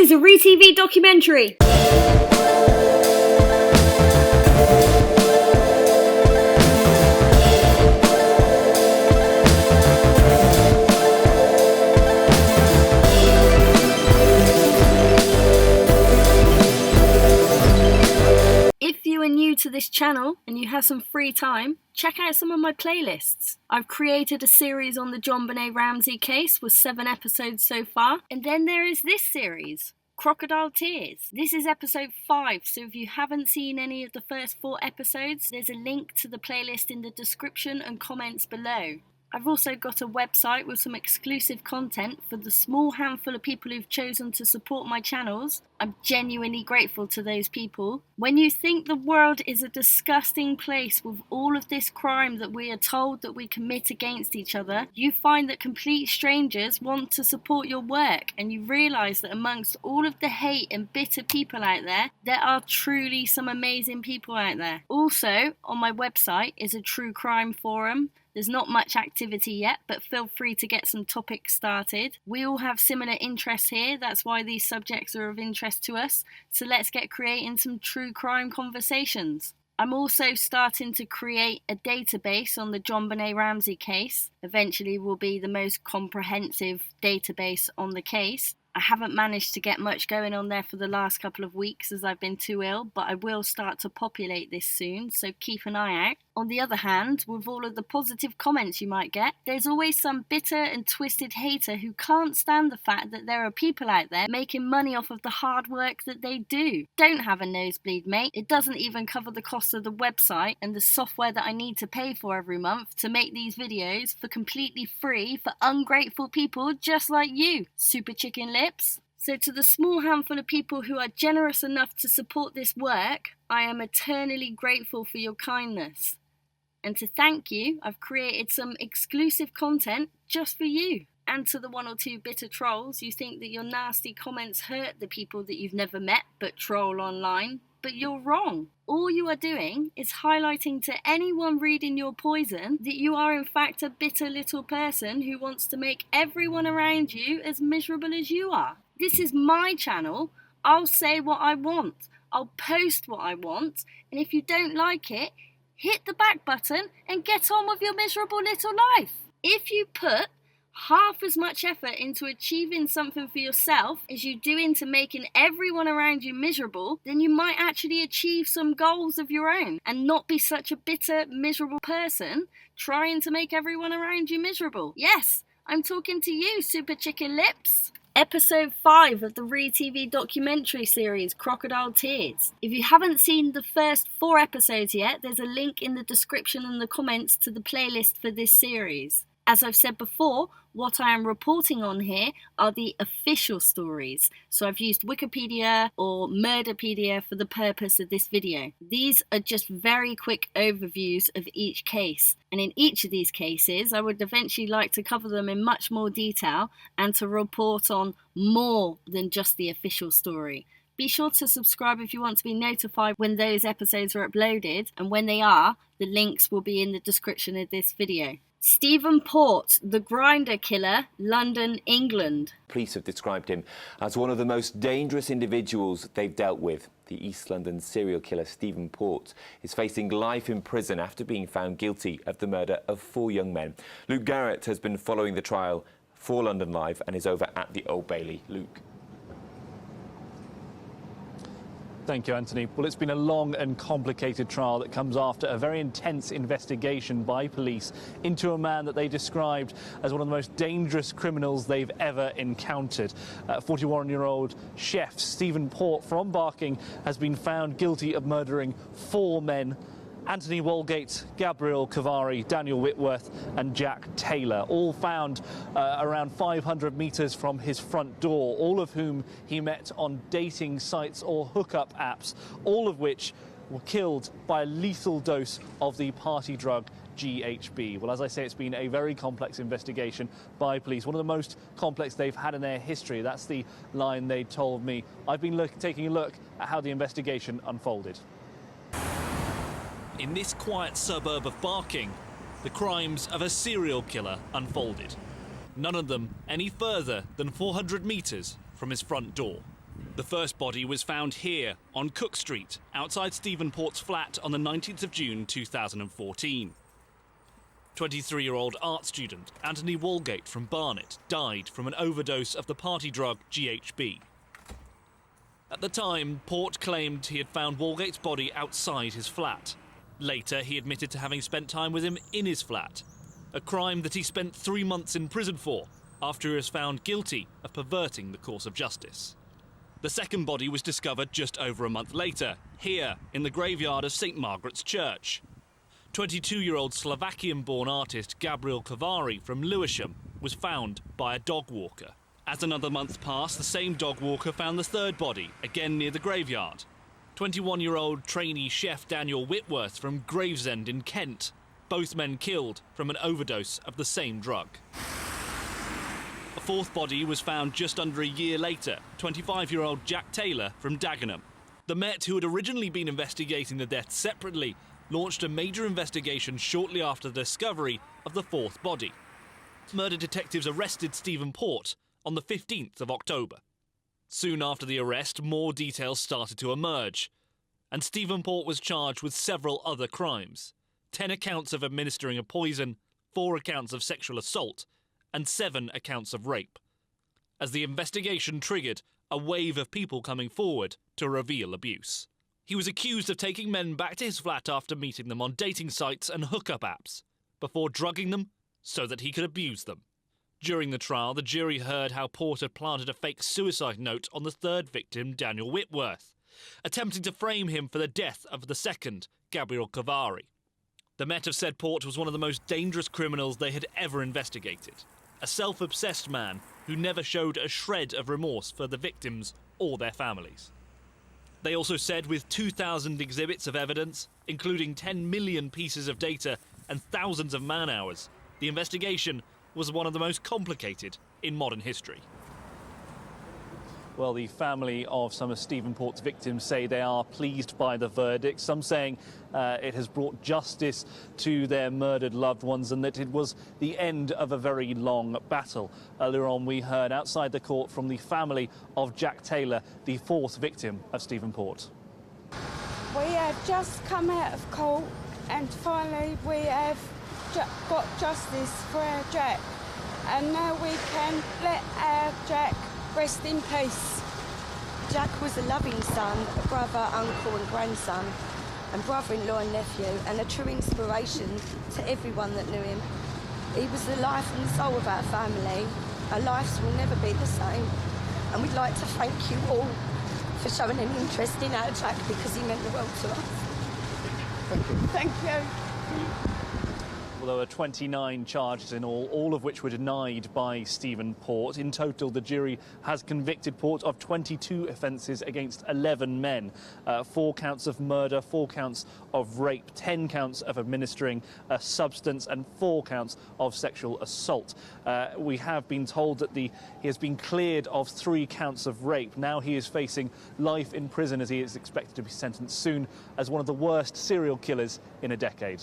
is a ReTV documentary. If you are new to this channel and you have some free time, check out some of my playlists. I've created a series on the JonBenet Ramsey case with 7 episodes so far. And then there is this series, Crocodile Tears. This is episode 5, so if you haven't seen any of the first 4 episodes, there's a link to the playlist in the description and comments below. I've also got a website with some exclusive content for the small handful of people who've chosen to support my channels. I'm genuinely grateful to those people. When you think the world is a disgusting place with all of this crime that we are told that we commit against each other, you find that complete strangers want to support your work, and you realise that amongst all of the hate and bitter people out there, there are truly some amazing people out there. Also, on my website is a true crime forum. There's not much activity yet, but feel free to get some topics started. We all have similar interests here, that's why these subjects are of interest to us, so let's get creating some true crime conversations. I'm also starting to create a database on the JonBenet Ramsey case. Eventually will be the most comprehensive database on the case. I haven't managed to get much going on there for the last couple of weeks as I've been too ill, but I will start to populate this soon, so keep an eye out. On the other hand, with all of the positive comments you might get, there's always some bitter and twisted hater who can't stand the fact that there are people out there making money off of the hard work that they do. Don't have a nosebleed, mate. It doesn't even cover the cost of the website and the software that I need to pay for every month to make these videos for completely free for ungrateful people just like you, Super Chicken Lips. So to the small handful of people who are generous enough to support this work, I am eternally grateful for your kindness. And to thank you, I've created some exclusive content just for you. And to the 1 or 2 bitter trolls who think that your nasty comments hurt the people that you've never met but troll online, but you're wrong. All you are doing is highlighting to anyone reading your poison that you are in fact a bitter little person who wants to make everyone around you as miserable as you are. This is my channel. I'll say what I want. I'll post what I want. And if you don't like it, hit the back button and get on with your miserable little life. If you put half as much effort into achieving something for yourself as you do into making everyone around you miserable, then you might actually achieve some goals of your own and not be such a bitter, miserable person trying to make everyone around you miserable. Yes, I'm talking to you, Super Chicken Lips. Episode 5 of the ReTV documentary series, Crocodile Tears. If you haven't seen the first 4 episodes yet, there's a link in the description and the comments to the playlist for this series. As I've said before, what I am reporting on here are the official stories. So I've used Wikipedia or Murderpedia for the purpose of this video. These are just very quick overviews of each case. And in each of these cases, I would eventually like to cover them in much more detail and to report on more than just the official story. Be sure to subscribe if you want to be notified when those episodes are uploaded. And when they are, the links will be in the description of this video. Stephen Port, the grinder killer, London, England. Police have described him as one of the most dangerous individuals they've dealt with. The East London serial killer Stephen Port is facing life in prison after being found guilty of the murder of 4 young men. Luke Garrett has been following the trial for London Live and is over at the Old Bailey. Luke. Thank you, Anthony. Well, it's been a long and complicated trial that comes after a very intense investigation by police into a man that they described as one of the most dangerous criminals they've ever encountered. 41-year-old chef Stephen Port from Barking has been found guilty of murdering 4 men. Anthony Walgate, Gabriel Cavari, Daniel Whitworth and Jack Taylor, all found around 500 metres from his front door, all of whom he met on dating sites or hookup apps, all of which were killed by a lethal dose of the party drug GHB. Well, as I say, it's been a very complex investigation by police, one of the most complex they've had in their history. That's the line they told me. I've been taking a look at how the investigation unfolded. In this quiet suburb of Barking, the crimes of a serial killer unfolded. None of them any further than 400 metres from his front door. The first body was found here, on Cook Street, outside Stephen Port's flat on the 19th of June 2014. 23-year-old art student Anthony Walgate from Barnet died from an overdose of the party drug GHB. At the time, Port claimed he had found Walgate's body outside his flat. Later, he admitted to having spent time with him in his flat, a crime that he spent 3 months in prison for after he was found guilty of perverting the course of justice. The second body was discovered just over a month later, here in the graveyard of St Margaret's Church. 22-year-old Slovakian-born artist Gabriel Kovari from Lewisham was found by a dog walker. As another month passed, the same dog walker found the third body, again near the graveyard. 21-year-old trainee chef Daniel Whitworth from Gravesend in Kent. Both men killed from an overdose of the same drug. A fourth body was found just under a year later, 25-year-old Jack Taylor from Dagenham. The Met, who had originally been investigating the death separately, launched a major investigation shortly after the discovery of the fourth body. Murder detectives arrested Stephen Port on the 15th of October. Soon after the arrest, more details started to emerge, and Stephen Port was charged with several other crimes. 10 accounts of administering a poison, 4 accounts of sexual assault, and 7 accounts of rape. As the investigation triggered a wave of people coming forward to reveal abuse. He was accused of taking men back to his flat after meeting them on dating sites and hookup apps, before drugging them so that he could abuse them. During the trial, the jury heard how Port had planted a fake suicide note on the third victim, Daniel Whitworth, attempting to frame him for the death of the second, Gabriel Kovari. The Met have said Port was one of the most dangerous criminals they had ever investigated, a self-obsessed man who never showed a shred of remorse for the victims or their families. They also said with 2,000 exhibits of evidence, including 10 million pieces of data and thousands of man-hours, the investigation was one of the most complicated in modern history. Well, the family of some of Stephen Port's victims say they are pleased by the verdict, some saying it has brought justice to their murdered loved ones and that it was the end of a very long battle. Earlier on, we heard outside the court from the family of Jack Taylor, the fourth victim of Stephen Port. We have just come out of court and finally we have got justice for our Jack, and now we can let our Jack rest in peace. Jack was a loving son, a brother, uncle and grandson, and brother-in-law and nephew, and a true inspiration to everyone that knew him. He was the life and soul of our family. Our lives will never be the same, and we'd like to thank you all for showing an interest in our Jack, because he meant the world to us. Thank you. Thank you. Well, there were 29 charges in all of which were denied by Stephen Port. In total, the jury has convicted Port of 22 offences against 11 men. 4 counts of murder, 4 counts of rape, 10 counts of administering a substance and 4 counts of sexual assault. We have been told that he has been cleared of 3 counts of rape. Now he is facing life in prison, as he is expected to be sentenced soon as one of the worst serial killers in a decade.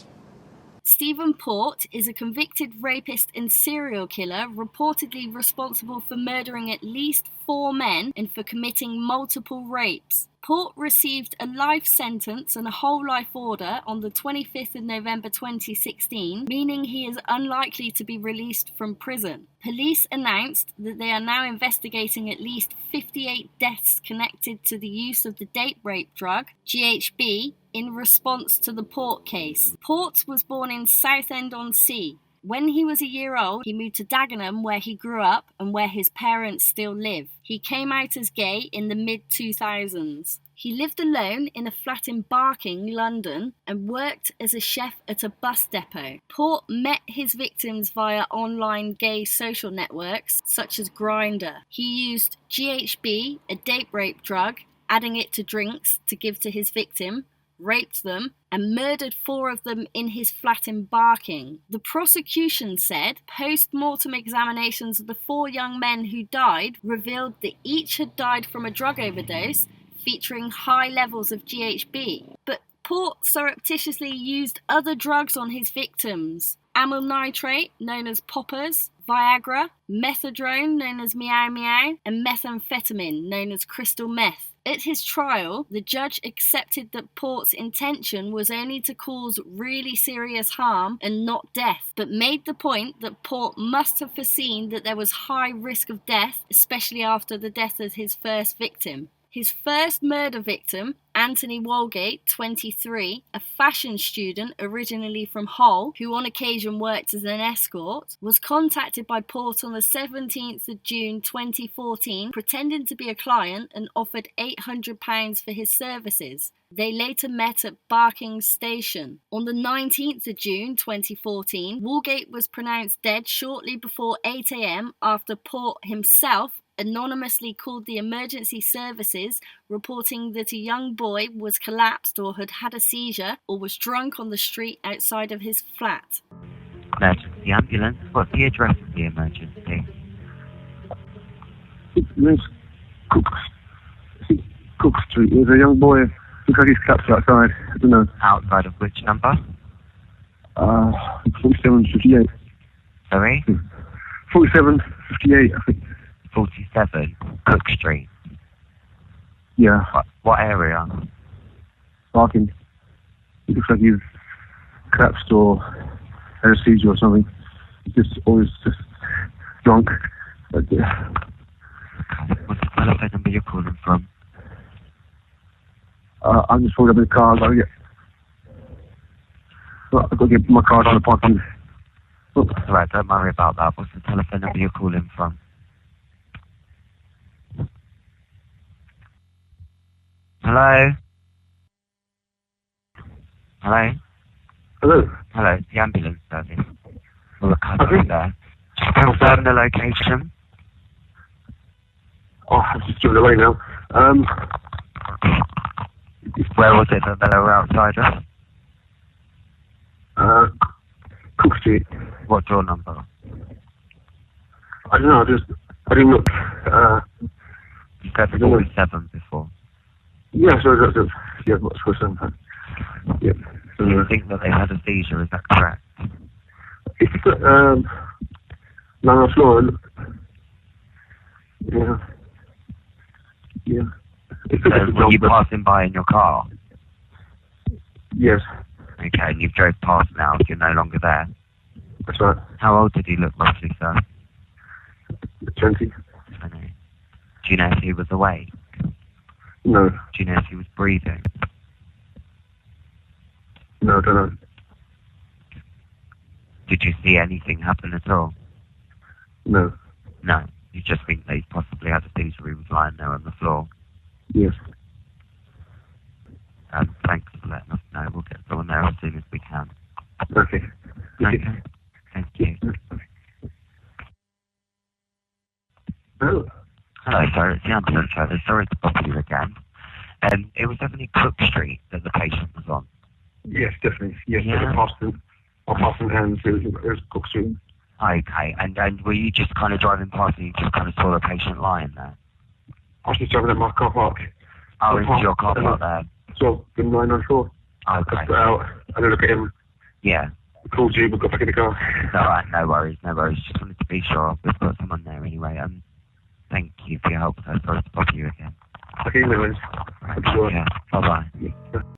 Stephen Port is a convicted rapist and serial killer reportedly responsible for murdering at least 4 men and for committing multiple rapes. Port received a life sentence and a whole life order on the 25th of November 2016, meaning he is unlikely to be released from prison. Police announced that they are now investigating at least 58 deaths connected to the use of the date rape drug, GHB, in response to the Port case. Port was born in Southend-on-Sea. When he was a year old, he moved to Dagenham, where he grew up and where his parents still live. He came out as gay in the mid-2000s. He lived alone in a flat in Barking, London, and worked as a chef at a bus depot. Port met his victims via online gay social networks, such as Grindr. He used GHB, a date rape drug, adding it to drinks to give to his victim, raped them, and murdered 4 of them in his flat in Barking. The prosecution said post-mortem examinations of the 4 young men who died revealed that each had died from a drug overdose featuring high levels of GHB. But Port surreptitiously used other drugs on his victims: amyl nitrate, known as poppers, Viagra, methadone, known as Meow Meow, and methamphetamine, known as crystal meth. At his trial, the judge accepted that Port's intention was only to cause really serious harm and not death, but made the point that Port must have foreseen that there was high risk of death, especially after the death of his first victim. His first murder victim, Anthony Walgate, 23, a fashion student originally from Hull, who on occasion worked as an escort, was contacted by Port on the 17th of June 2014, pretending to be a client and offered £800 for his services. They later met at Barking Station. On the 19th of June 2014, Walgate was pronounced dead shortly before 8 a.m. after Port himself anonymously called the emergency services, reporting that a young boy was collapsed or had had a seizure or was drunk on the street outside of his flat. Emergency ambulance. What's the address of the emergency? It's Cook Street. There's a young boy. Looks like he's collapsed outside. I don't know. Outside of which number? 4758. Sorry? 4758, I think. 47 Cook Street. Yeah. What area? Barking. It looks like he's collapsed or had a seizure or something. He's just always just drunk. But, yeah. Okay. What's the telephone number you're calling from? I'm just pulled up in the car. I've got to get my card on the parking. Oh. That's alright, don't worry about that. What's the telephone number you're calling from? Hello? Hello? Hello? Hello, the ambulance service. We'll recover there. Just confirm the location. Oh, I've just driven away now. Where was it that they were outside of? Cook Street. What door number? I don't know, I didn't look. You said 47 before. Yeah, so that's yeah, what's for some? Yeah. So, Do you think that they had a seizure, is that correct? It's lying on the floor. Yeah. Yeah. So were you passing by in your car? Yes. Okay, and you've drove past now, you're no longer there. That's right. How old did he look roughly, sir? 20. 20. Do you know if he was awake? No. Do you know if he was breathing? No, I don't know. Did you see anything happen at all? No. No. You just think that he possibly had a seizure, he was lying there on the floor? Yes. Thanks for letting us know. We'll get someone there as soon as we can. Okay. Okay. Thank you. Oh. Hello, sir. It's the ambulance service. Sorry to bother you again. It was definitely Cook Street that the patient was on. Yes, definitely. Yes, Yeah. I passed in hands. It was Cook Street. Okay, and were you just kind of driving past and you just kind of saw the patient lying there? I was just driving at my car park. Oh, into your car park there? So, the 994. I Okay. got out, and I look at him, Yeah. called you, but got back in the car. Alright, no worries. Just wanted to be sure. We've got someone there anyway. Thank you for your help, sir. Sorry to bother you again. Okay, no worries. Right, Sure. yeah. Bye-bye.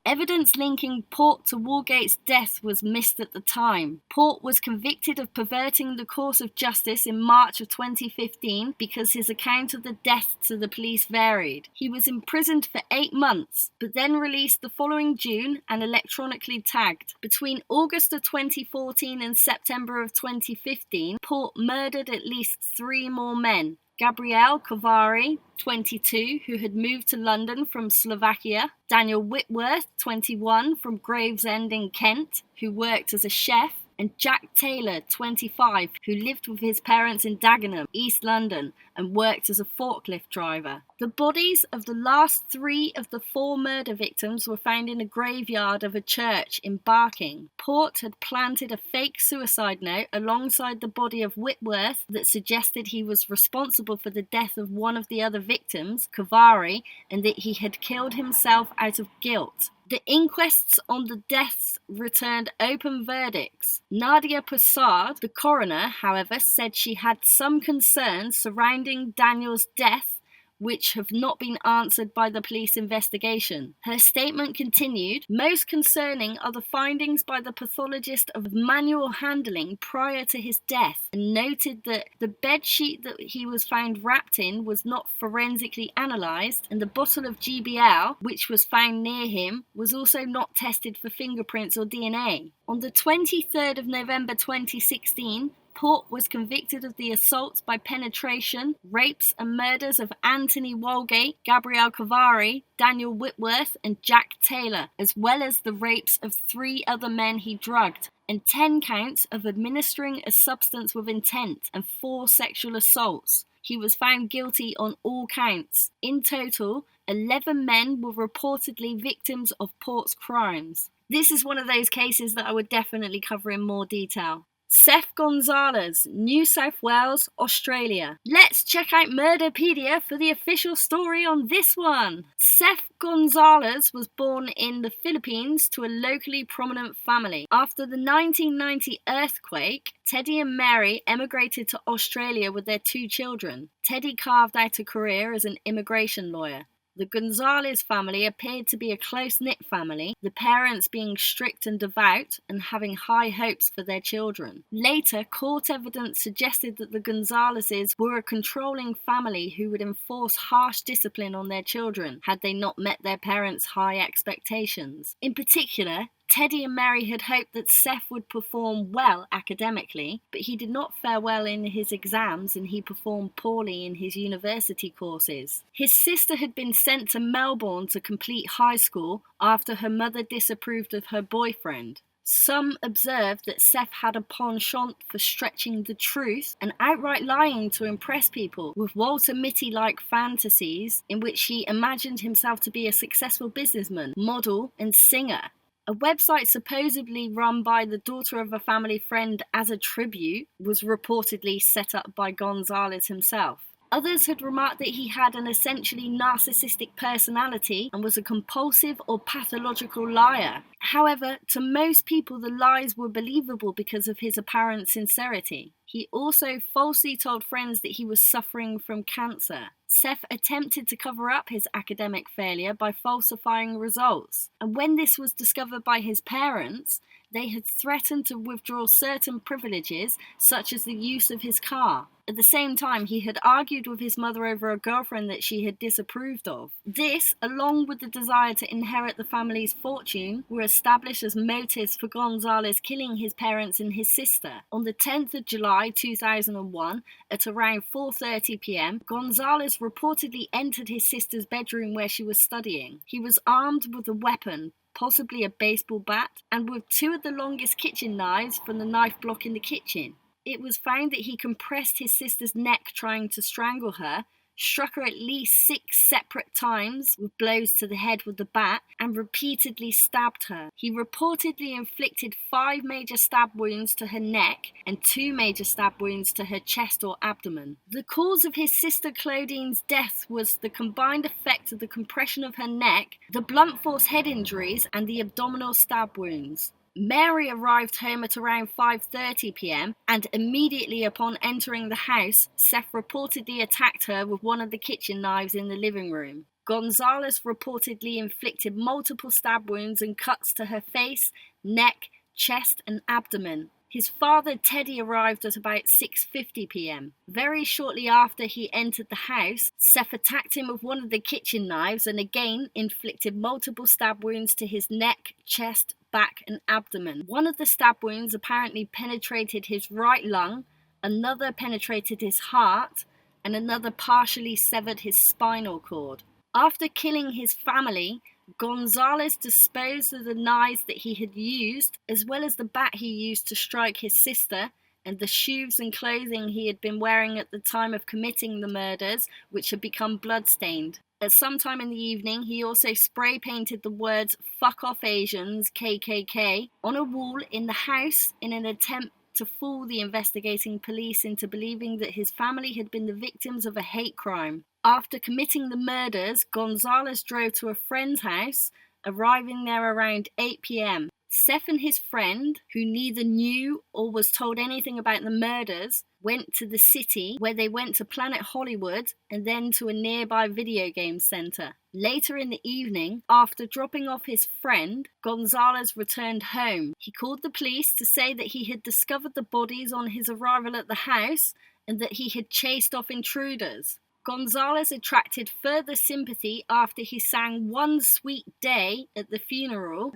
Evidence linking Port to Walgate's death was missed at the time. Port was convicted of perverting the course of justice in March of 2015 because his account of the death to the police varied. He was imprisoned for 8 months, but then released the following June and electronically tagged. Between August of 2014 and September of 2015, Port murdered at least 3 more men. Gabriel Kovari, 22, who had moved to London from Slovakia. Daniel Whitworth, 21, from Gravesend in Kent, who worked as a chef. And Jack Taylor, 25, who lived with his parents in Dagenham, East London, and worked as a forklift driver. The bodies of the last 3 of the 4 murder victims were found in a graveyard of a church in Barking. Port had planted a fake suicide note alongside the body of Whitworth that suggested he was responsible for the death of one of the other victims, Kovari, and that he had killed himself out of guilt. The inquests on the deaths returned open verdicts. Nadia Passard, the coroner, however, said she had some concerns surrounding Daniel's death which have not been answered by the police investigation. Her statement continued, "Most concerning are the findings by the pathologist of manual handling prior to his death, and noted that the bedsheet that he was found wrapped in was not forensically analysed, and the bottle of GBL, which was found near him, was also not tested for fingerprints or DNA." On the 23rd of November 2016, Port was convicted of the assaults by penetration, rapes and murders of Anthony Walgate, Gabrielle Cavari, Daniel Whitworth and Jack Taylor, as well as the rapes of 3 other men he drugged, and 10 counts of administering a substance with intent and 4 sexual assaults. He was found guilty on all counts. In total, 11 men were reportedly victims of Port's crimes. This is one of those cases that I would definitely cover in more detail. Seth Gonzales, New South Wales, Australia. Let's check out Murderpedia for the official story on this one. Seth Gonzales was born in the Philippines to a locally prominent family. After the 1990 earthquake, Teddy and Mary emigrated to Australia with their 2 children. Teddy carved out a career as an immigration lawyer. The Gonzales family appeared to be a close-knit family, the parents being strict and devout and having high hopes for their children. Later, court evidence suggested that the Gonzaleses were a controlling family who would enforce harsh discipline on their children had they not met their parents' high expectations. In particular, Teddy and Mary had hoped that Seth would perform well academically, but he did not fare well in his exams and he performed poorly in his university courses. His sister had been sent to Melbourne to complete high school after her mother disapproved of her boyfriend. Some observed that Seth had a penchant for stretching the truth and outright lying to impress people, with Walter Mitty-like fantasies in which he imagined himself to be a successful businessman, model and singer. A website supposedly run by the daughter of a family friend as a tribute was reportedly set up by Gonzales himself. Others had remarked that he had an essentially narcissistic personality and was a compulsive or pathological liar. However, to most people the lies were believable because of his apparent sincerity. He also falsely told friends that he was suffering from cancer. Seth attempted to cover up his academic failure by falsifying results, and when this was discovered by his parents, they had threatened to withdraw certain privileges, such as the use of his car. At the same time, he had argued with his mother over a girlfriend that she had disapproved of. This, along with the desire to inherit the family's fortune, were established as motives for Gonzales killing his parents and his sister. On the 10th of July 2001, at around 4:30 p.m, Gonzales reportedly entered his sister's bedroom where she was studying. He was armed with a weapon, possibly a baseball bat, and with 2 of the longest kitchen knives from the knife block in the kitchen. It was found that he compressed his sister's neck trying to strangle her, struck her at least 6 separate times with blows to the head with the bat, and repeatedly stabbed her. He reportedly inflicted 5 major stab wounds to her neck and 2 major stab wounds to her chest or abdomen. The cause of his sister Claudine's death was the combined effect of the compression of her neck, the blunt force head injuries, and the abdominal stab wounds. Mary arrived home at around 5:30 p.m, and immediately upon entering the house, Seth reportedly attacked her with one of the kitchen knives in the living room. Gonzales reportedly inflicted multiple stab wounds and cuts to her face, neck, chest and abdomen. His father Teddy arrived at about 6:50 p.m. Very shortly after he entered the house, Seth attacked him with one of the kitchen knives and again inflicted multiple stab wounds to his neck, chest, back and abdomen. One of the stab wounds apparently penetrated his right lung, another penetrated his heart, and another partially severed his spinal cord. After killing his family, Gonzales disposed of the knives that he had used, as well as the bat he used to strike his sister, and the shoes and clothing he had been wearing at the time of committing the murders, which had become blood-stained. At some time in the evening, he also spray-painted the words "Fuck off Asians, KKK" on a wall in the house in an attempt to fool the investigating police into believing that his family had been the victims of a hate crime. After committing the murders, Gonzales drove to a friend's house, arriving there around 8 p.m. Seth and his friend, who neither knew or was told anything about the murders, went to the city, where they went to Planet Hollywood and then to a nearby video game center. Later in the evening, after dropping off his friend, Gonzales returned home. He called the police to say that he had discovered the bodies on his arrival at the house and that he had chased off intruders. Gonzales attracted further sympathy after he sang One Sweet Day at the funeral.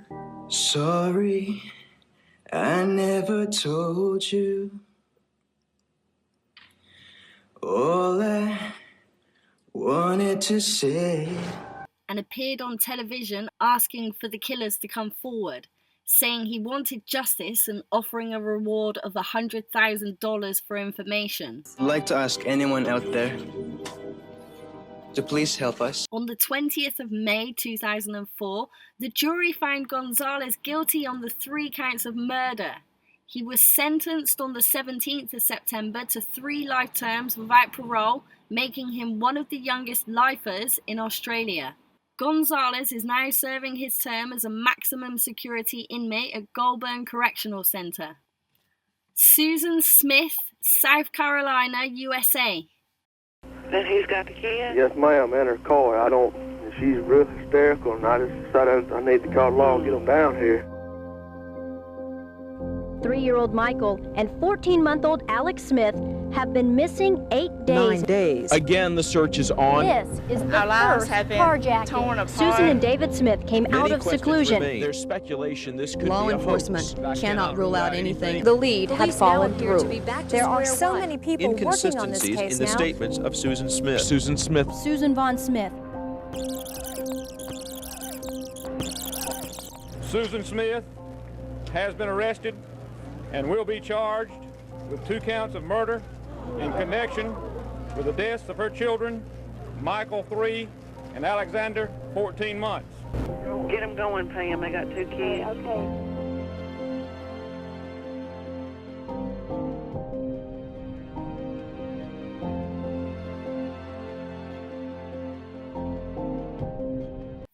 Sorry, I never told you all I wanted to say. And appeared on television asking for the killers to come forward, saying he wanted justice and offering a reward of $100,000 for information. I'd like to ask anyone out there to please help us. On the 20th of May 2004, the jury found Gonzales guilty on the 3 counts of murder. He was sentenced on the 17th of September to 3 life terms without parole, making him one of the youngest lifers in Australia. Gonzales is now serving his term as a maximum security inmate at Goulburn Correctional Centre. Susan Smith, South Carolina, USA. Then he's got the kid? Yes, ma'am, in her car. She's real hysterical, and I just decided I need to call law and get them down here. 3-year-old Michael and 14-month-old Alex Smith have been missing 8 days. 9 days. Again, the search is on. This is the first carjacking. Susan and David Smith came out of seclusion. There's speculation this could Law be a enforcement hoax. cannot rule out anything. The lead had fallen through. There are so many people working on this Inconsistencies case in the now. statements of Susan Smith. Susan Smith. Susan Von Smith. Susan Smith has been arrested and will be charged with 2 counts of murder in connection with the deaths of her children, Michael 3 and Alexander 14 months. Get them going, Pam. They got 2 kids. Okay.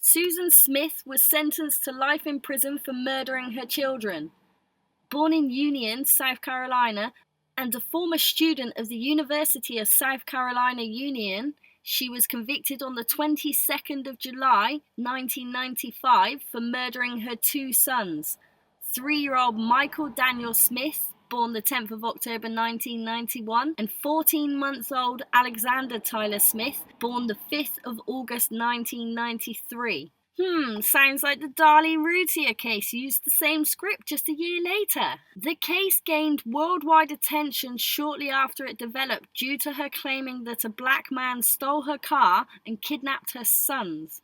Susan Smith was sentenced to life in prison for murdering her children. Born in Union, South Carolina, and a former student of the University of South Carolina Union, she was convicted on the 22nd of July, 1995, for murdering her 2 sons, 3-year-old Michael Daniel Smith, born the 10th of October 1991, and 14-month-old Alexander Tyler Smith, born the 5th of August 1993. Sounds like the Darlene Routier case used the same script just a year later. The case gained worldwide attention shortly after it developed due to her claiming that a black man stole her car and kidnapped her sons.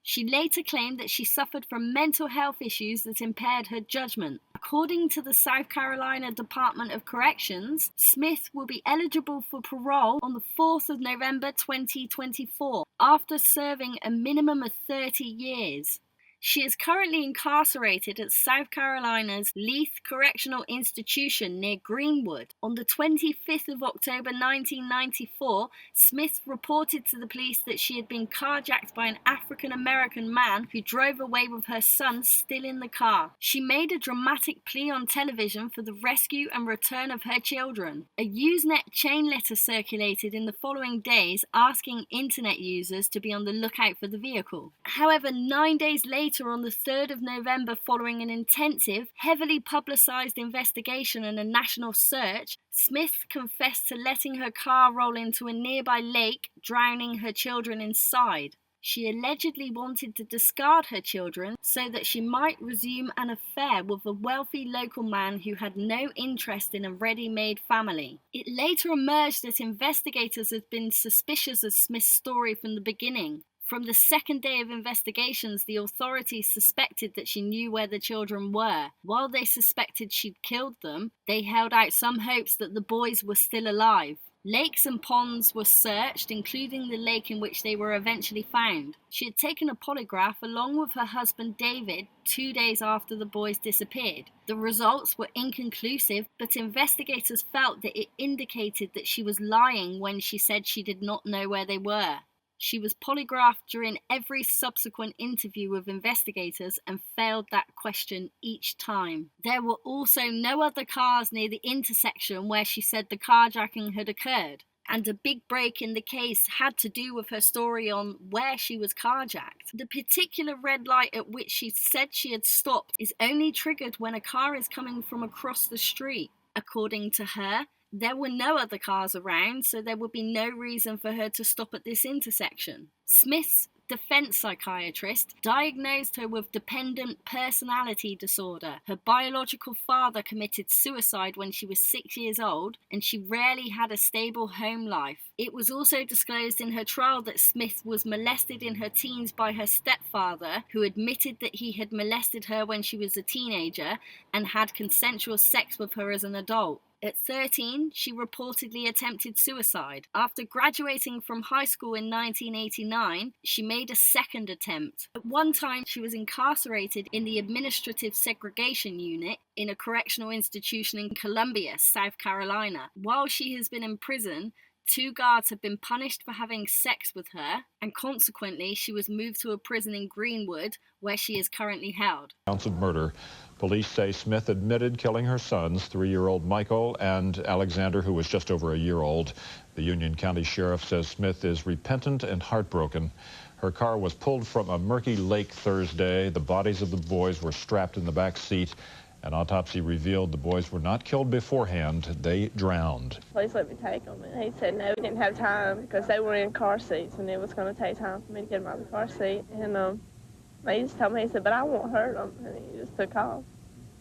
She later claimed that she suffered from mental health issues that impaired her judgment. According to the South Carolina Department of Corrections, Smith will be eligible for parole on the 4th of November 2024 after serving a minimum of 30 years. She is currently incarcerated at South Carolina's Leith Correctional Institution near Greenwood. On the 25th of October 1994, Smith reported to the police that she had been carjacked by an African-American man who drove away with her son still in the car. She made a dramatic plea on television for the rescue and return of her children. A Usenet chain letter circulated in the following days asking internet users to be on the lookout for the vehicle. However, 9 days later, on the 3rd of November, following an intensive, heavily publicised investigation and a national search, Smith confessed to letting her car roll into a nearby lake, drowning her children inside. She allegedly wanted to discard her children so that she might resume an affair with a wealthy local man who had no interest in a ready-made family. It later emerged that investigators had been suspicious of Smith's story from the beginning. From the second day of investigations, the authorities suspected that she knew where the children were. While they suspected she'd killed them, they held out some hopes that the boys were still alive. Lakes and ponds were searched, including the lake in which they were eventually found. She had taken a polygraph along with her husband David 2 days after the boys disappeared. The results were inconclusive, but investigators felt that it indicated that she was lying when she said she did not know where they were. She was polygraphed during every subsequent interview with investigators and failed that question each time. There were also no other cars near the intersection where she said the carjacking had occurred. And a big break in the case had to do with her story on where she was carjacked. The particular red light at which she said she had stopped is only triggered when a car is coming from across the street. According to her, there were no other cars around, so there would be no reason for her to stop at this intersection. Smith's defense psychiatrist diagnosed her with dependent personality disorder. Her biological father committed suicide when she was 6 years old, and she rarely had a stable home life. It was also disclosed in her trial that Smith was molested in her teens by her stepfather, who admitted that he had molested her when she was a teenager and had consensual sex with her as an adult. At 13, she reportedly attempted suicide. After graduating from high school in 1989, she made a second attempt. At one time, she was incarcerated in the Administrative Segregation Unit in a correctional institution in Columbia, South Carolina. While she has been in prison, 2 guards have been punished for having sex with her, and consequently, she was moved to a prison in Greenwood, where she is currently held. Counts of murder. Police say Smith admitted killing her sons, 3-year-old Michael and Alexander, who was just over a year old. The Union County Sheriff says Smith is repentant and heartbroken. Her car was pulled from a murky lake Thursday. The bodies of the boys were strapped in the back seat. An autopsy revealed the boys were not killed beforehand. They drowned. Please let me take them. And he said no, he didn't have time because they were in car seats and it was going to take time for me to get them out of the car seat. And he just told me, he said, but I won't hurt them. And he just took off.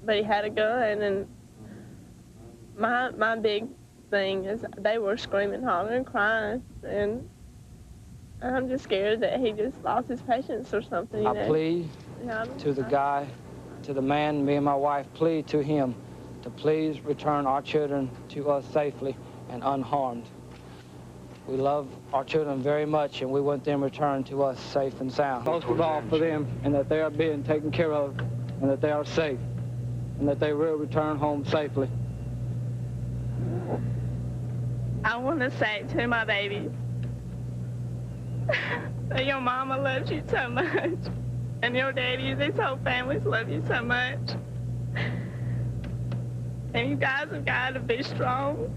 But he had a gun, and my big thing is they were screaming, hollering, crying, and I'm just scared that he just lost his patience or something. I plead to the guy, to the man, me and my wife plead to him to please return our children to us safely and unharmed. We love our children very much, and we want them returned to us safe and sound. Most of all for them, and that they are being taken care of, and that they are safe, and that they will return home safely. I want to say to my baby that your mama loves you so much, and your daddy, these whole families love you so much. And you guys have got to be strong,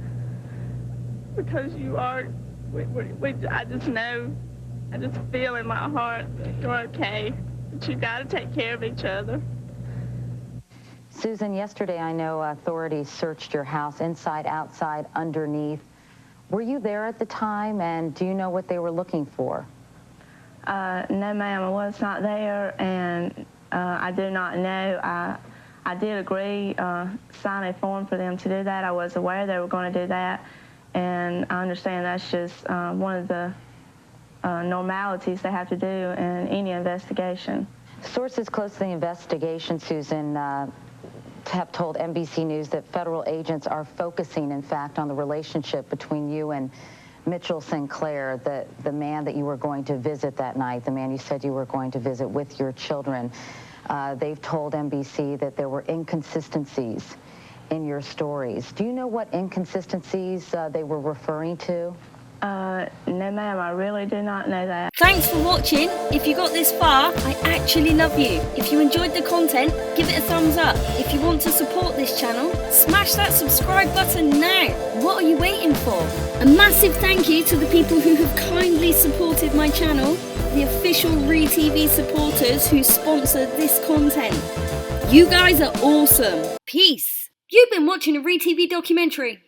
because you are, I just know, I just feel in my heart that you're okay, but you got to take care of each other. Susan, yesterday I know authorities searched your house inside, outside, underneath. Were you there at the time, and do you know what they were looking for? No, ma'am, I was not there, and I do not know. I did agree, sign a form for them to do that. I was aware they were going to do that, and I understand that's just one of the normalities they have to do in any investigation. Sources close to the investigation, Susan, have told NBC News that federal agents are focusing, in fact, on the relationship between you and Mitchell Sinclair, the man that you were going to visit that night, the man you said you were going to visit with your children. They've told NBC that there were inconsistencies in your stories. Do you know what inconsistencies they were referring to? No, ma'am, I really do not know that. Thanks for watching. If you got this far, I actually love you. If you enjoyed the content, give it a thumbs up. If you want to support this channel, smash that subscribe button now. What are you waiting for? A massive thank you to the people who have kindly supported my channel, the official ReTV supporters who sponsor this content. You guys are awesome. Peace. You've been watching a ReTV documentary.